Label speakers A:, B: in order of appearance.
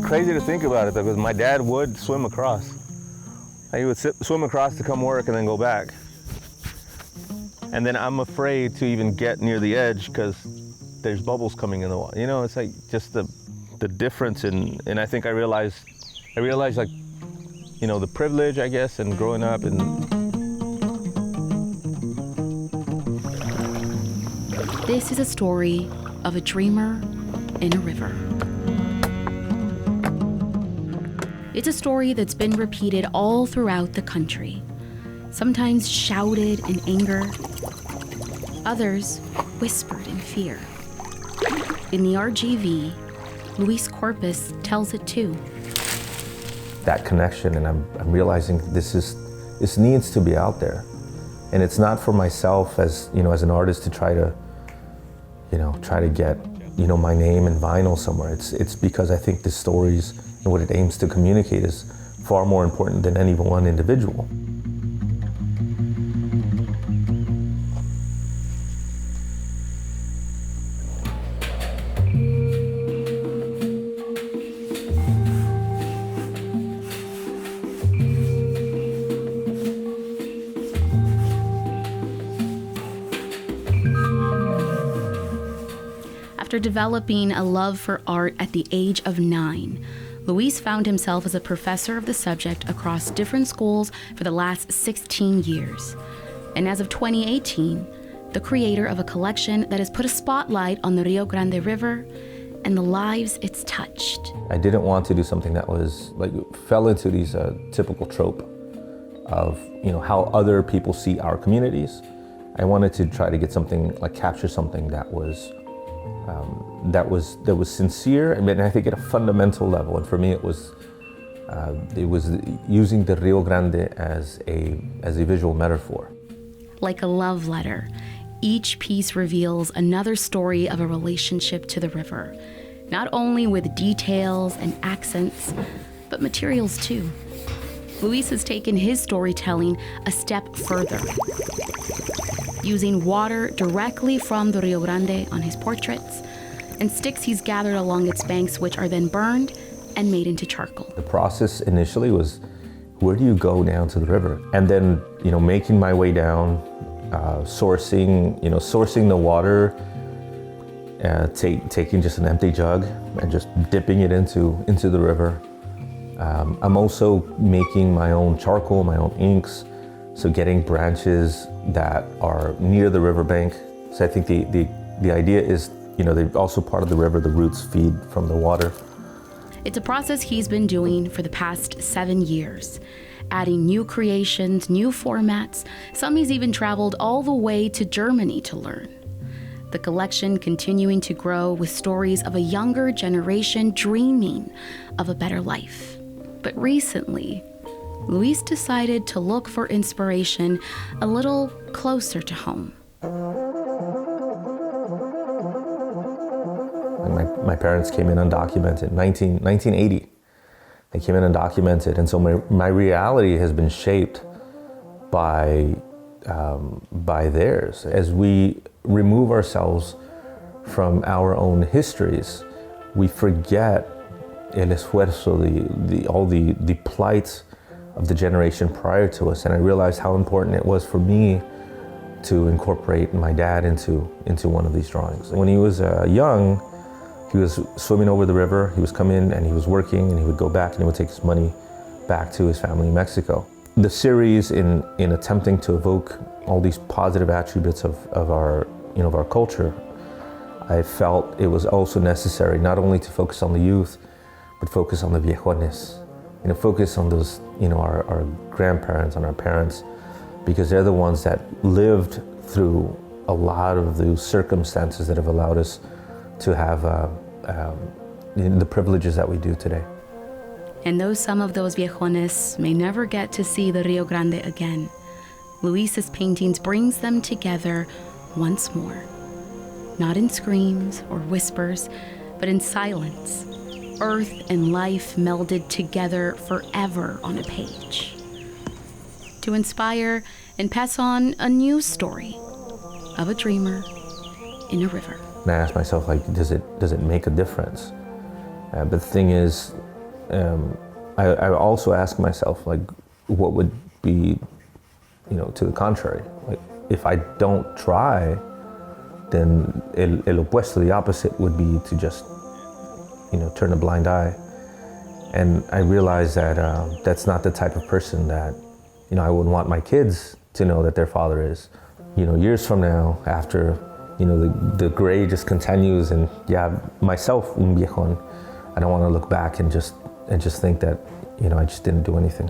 A: crazy to think about it though, because my dad would swim across. He would swim across to come work and then go back. And then I'm afraid to even get near the edge because there's bubbles coming in the water. You know, it's like just the difference in, and I think I realized like, you know, the privilege, I guess, and growing up and.
B: This is a story of a dreamer in a river. It's a story that's been repeated all throughout the country, sometimes shouted in anger, others whispered in fear. In the RGV, Luis Corpus tells it too.
A: That connection, and I'm realizing this needs to be out there, and it's not for myself as as an artist to try to get my name and vinyl somewhere. It's because I think the stories and what it aims to communicate is far more important than any one individual.
B: After developing a love for art at the age of 9, Luis found himself as a professor of the subject across different schools for the last 16 years. And as of 2018, the creator of a collection that has put a spotlight on the Rio Grande River and the lives it's touched.
A: I didn't want to do something that was like fell into these typical trope of how other people see our communities. I wanted to try to get something like capture something that was sincere, and I think at a fundamental level. And for me, it was using the Rio Grande as a visual metaphor.
B: Like a love letter, each piece reveals another story of a relationship to the river, not only with details and accents, but materials too. Luis has taken his storytelling a step further, using water directly from the Rio Grande on his portraits and sticks he's gathered along its banks, which are then burned and made into charcoal.
A: The process initially was, where do you go down to the river? And then, making my way down, sourcing the water, taking just an empty jug and just dipping it into the river. I'm also making my own charcoal, my own inks, so getting branches that are near the riverbank. So I think the idea is, they're also part of the river, the roots feed from the water.
B: It's a process he's been doing for the past 7 years, adding new creations, new formats. Some he's even traveled all the way to Germany to learn. The collection continuing to grow with stories of a younger generation dreaming of a better life. But recently, Luis decided to look for inspiration a little closer to home.
A: My parents came in undocumented, 1980. They came in undocumented, and so my reality has been shaped by theirs. As we remove ourselves from our own histories, we forget el esfuerzo, the plight of the generation prior to us. And I realized how important it was for me to incorporate my dad into one of these drawings. When he was young, he was swimming over the river, he was coming and he was working, and he would go back and he would take his money back to his family in Mexico. The series, in attempting to evoke all these positive attributes of our culture, I felt it was also necessary not only to focus on the youth, but focus on the viejones, focus on those, our grandparents and our parents, because they're the ones that lived through a lot of those circumstances that have allowed us to have the privileges that we do today.
B: And though some of those viejones may never get to see the Rio Grande again, Luis's paintings brings them together once more. Not in screams or whispers, but in silence. Earth and life melded together forever on a page. To inspire and pass on a new story of a dreamer in a river.
A: And I asked myself, does it make a difference? But the thing is, I also ask myself, like, what would be, to the contrary? Like, if I don't try, then el opuesto, the opposite, would be to just, turn a blind eye. And I realized that that's not the type of person that, I would want my kids to know that their father is. Years from now, after, the gray just continues, and myself, un viejon, I don't want to look back and just think that, I just didn't do anything.